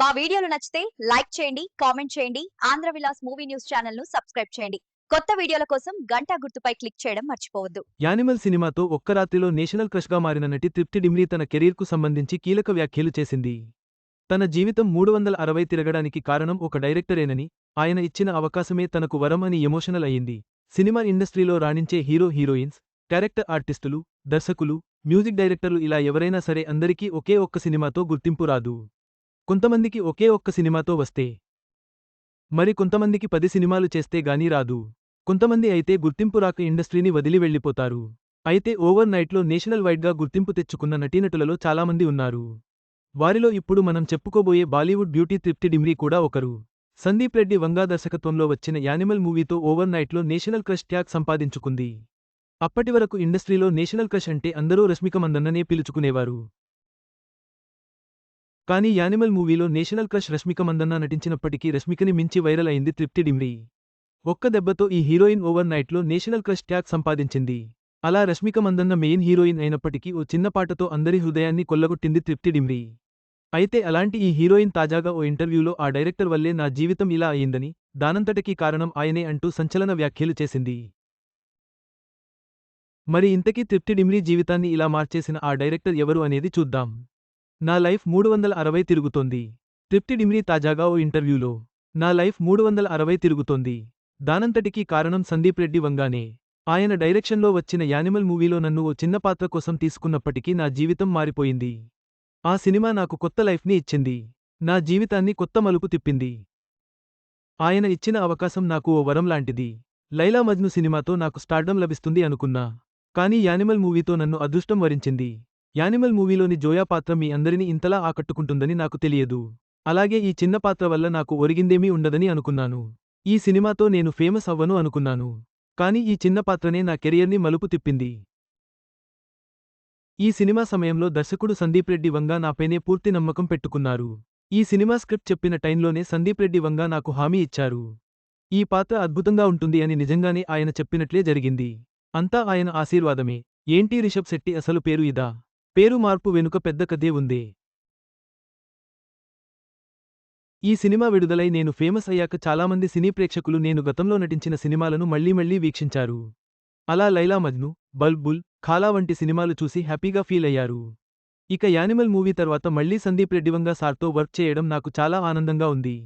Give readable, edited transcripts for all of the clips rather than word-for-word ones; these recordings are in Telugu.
మా వీడియోలు నచ్చితే లైక్ చేయండి, కామెంట్ చేయండి. ఆంధ్ర విలాస్ మూవీ న్యూస్ ఛానల్‌ను సబ్స్క్రైబ్ చేయండి. కొత్త వీడియోల కోసం గంట గుర్తుపై క్లిక్ చేయడం మర్చిపోవద్దు. యానిమల్ సినిమాతో ఒక్క రాత్రిలో నేషనల్ క్రష్గా మారిన నటి తృప్తి డిమ్రీ తన కెరీర్కు సంబంధించి కీలక వ్యాఖ్యలు చేసింది. తన జీవితం 360 తిరగడానికి కారణం ఒక డైరెక్టరేనని, ఆయన ఇచ్చిన అవకాశమే తనకు వరం అని ఎమోషనల్ అయ్యింది. సినిమా ఇండస్ట్రీలో రాణించే హీరో హీరోయిన్స్, క్యారెక్టర్ ఆర్టిస్టులు, దర్శకులు, మ్యూజిక్ డైరెక్టర్లు ఇలా ఎవరైనా సరే అందరికీ ఒకే ఒక్క సినిమాతో గుర్తింపు రాదు. కొంతమందికి ఒకే ఒక్క సినిమాతో వస్తే, మరి కొంతమందికి 10 సినిమాలు చేస్తే గానీ రాదు. కొంతమంది అయితే గుర్తింపు రాక ఇండస్ట్రీని వదిలి వెళ్లిపోతారు. అయితే ఓవర్ నైట్లో నేషనల్ వైడ్గా గుర్తింపు తెచ్చుకున్న నటీనటులలో చాలామంది ఉన్నారు. వారిలో ఇప్పుడు మనం చెప్పుకోబోయే బాలీవుడ్ బ్యూటీ తృప్తి డిమ్రీ కూడా ఒకరు. సందీప్ రెడ్డి వంగా దర్శకత్వంలో వచ్చిన యానిమల్ మూవీతో ఓవర్ నైట్లో నేషనల్ క్రష్ ట్యాగ్ సంపాదించుకుంది. అప్పటివరకు ఇండస్ట్రీలో నేషనల్ క్రష్ అంటే అందరూ రష్మిక మందన్ననే పిలుచుకునేవారు. కానీ యానిమల్ మూవీలో నేషనల్ క్రష్ రష్మిక మందన్న నటించినప్పటికీ రష్మికని మించి వైరల్ అయింది తృప్తి డిమ్రీ. ఒక్క దెబ్బతో ఈ హీరోయిన్ ఓవర్ నైట్లో నేషనల్ క్రష్ ట్యాగ్ సంపాదించింది. అలా రష్మిక మందన్న మెయిన్ హీరోయిన్ అయినప్పటికీ ఓ చిన్న పాటతో అందరి హృదయాన్ని కొల్లగొట్టింది తృప్తి డిమ్రీ. అయితే అలాంటి ఈ హీరోయిన్ తాజాగా ఓ ఇంటర్వ్యూలో ఆ డైరెక్టర్ వల్లే నా జీవితం ఇలా అయిందని, దానంతటికీ కారణం ఆయనే అంటూ సంచలన వ్యాఖ్యలు చేసింది. మరి ఇంతకీ తృప్తి డిమ్రీ జీవితాన్ని ఇలా మార్చేసిన ఆ డైరెక్టర్ ఎవరు అనేది చూద్దాం. నా లైఫ్ 360 తిరుగుతోంది. తృప్తి డిమ్రీ తాజాగా ఓ ఇంటర్వ్యూలో నా లైఫ్ 360 తిరుగుతోంది. దానంతటికీ కారణం సందీప్ రెడ్డి వంగానే. ఆయన డైరెక్షన్లో వచ్చిన యానిమల్ మూవీలో నన్ను ఓ చిన్న పాత్ర కోసం తీసుకున్నప్పటికీ నా జీవితం మారిపోయింది. ఆ సినిమా నాకు కొత్త లైఫ్ని ఇచ్చింది. నా జీవితాన్ని కొత్త మలుపు తిప్పింది. ఆయన ఇచ్చిన అవకాశం నాకు ఓ వరం లాంటిది. లైలా మజ్ను సినిమాతో నాకు స్టార్డమ్ లభిస్తుంది అనుకున్నా. కానీ యానిమల్ మూవీతో నన్ను అదృష్టం వరించింది. యానిమల్ మూవీలోని జోయా పాత్ర మీ అందరినీ ఇంతలా ఆకట్టుకుంటుందని నాకు తెలియదు. అలాగే ఈ చిన్న పాత్ర వల్ల నాకు ఒరిగిందేమీ ఉండదని అనుకున్నాను. ఈ సినిమాతో నేను ఫేమస్ అవ్వను అనుకున్నాను. కానీ ఈ చిన్న పాత్రనే నా కెరియర్ని మలుపు తిప్పింది. ఈ సినిమా సమయంలో దర్శకుడు సందీప్ రెడ్డి వంగా నాపైనే పూర్తి నమ్మకం పెట్టుకున్నారు. ఈ సినిమా స్క్రిప్ట్ చెప్పిన టైంలోనే సందీప్ రెడ్డి వంగా నాకు హామీ ఇచ్చారు. ఈ పాత్ర అద్భుతంగా ఉంటుంది అని నిజంగానే ఆయన చెప్పినట్లే జరిగింది. అంతా ఆయన ఆశీర్వాదమే. ఏంటి రిషబ్ శెట్టి అసలు పేరు ఇదా? పేరు మార్పు వెనుక పెద్ద కథే ఉందే. ఈ సినిమా విడుదలై నేను ఫేమస్ అయ్యాక చాలామంది సినీ ప్రేక్షకులు నేను గతంలో నటించిన సినిమాలను మళ్లీ మళ్లీ వీక్షించారు. అలా లైలా మజ్ను, బుల్బుల్, ఖాళా వంటి సినిమాలు చూసి హ్యాపీగా ఫీల్ అయ్యారు. ఇక యానిమల్ మూవీ తర్వాత మళ్లీ సందీప్ రెడ్డి వంగా సార్తో వర్క్ చేయడం నాకు చాలా ఆనందంగా ఉంది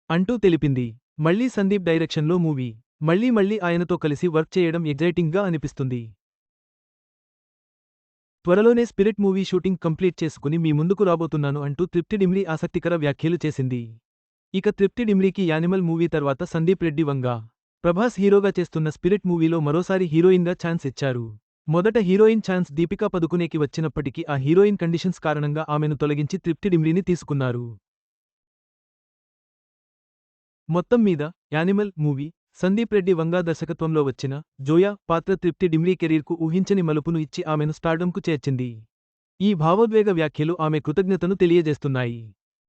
అంటూ తెలిపింది. మళ్లీ సందీప్ డైరెక్షన్లో మూవీ. మళ్లీ ఆయనతో కలిసి వర్క్ చేయడం ఎగ్జైటింగ్గా అనిపిస్తుంది. త్వరలోనే స్పిరిట్ మూవీ షూటింగ్ కంప్లీట్ చేసుకుని మీ ముందుకు రాబోతున్నాను అంటూ తృప్తి డిమ్రీ ఆసక్తికర వ్యాఖ్యలు చేసింది. ఇక తృప్తి డిమ్రీకి యానిమల్ మూవీ తర్వాత సందీప్ రెడ్డి వంగా, ప్రభాస్ హీరోగా చేస్తున్న స్పిరిట్ మూవీలో మరోసారి హీరోయిన్గా ఛాన్స్ ఇచ్చారు. మొదట హీరోయిన్ ఛాన్స్ దీపికా పదుకునేకి వచ్చినప్పటికీ ఆ హీరోయిన్ కండిషన్స్ కారణంగా ఆమెను తొలగించి తృప్తి డిమ్రీని తీసుకున్నారు. మొత్తం మీద యానిమల్ మూవీ, సందీప్ రెడ్డి వంగా దర్శకత్వంలో వచ్చిన జోయా పాత్ర తృప్తి డిమ్రీ కెరీర్కు ఊహించని మలుపును ఇచ్చి ఆమెను స్టార్డమ్కు చేర్చింది. ఈ భావోద్వేగ వ్యాఖ్యలు ఆమె కృతజ్ఞతను తెలియజేస్తున్నాయి.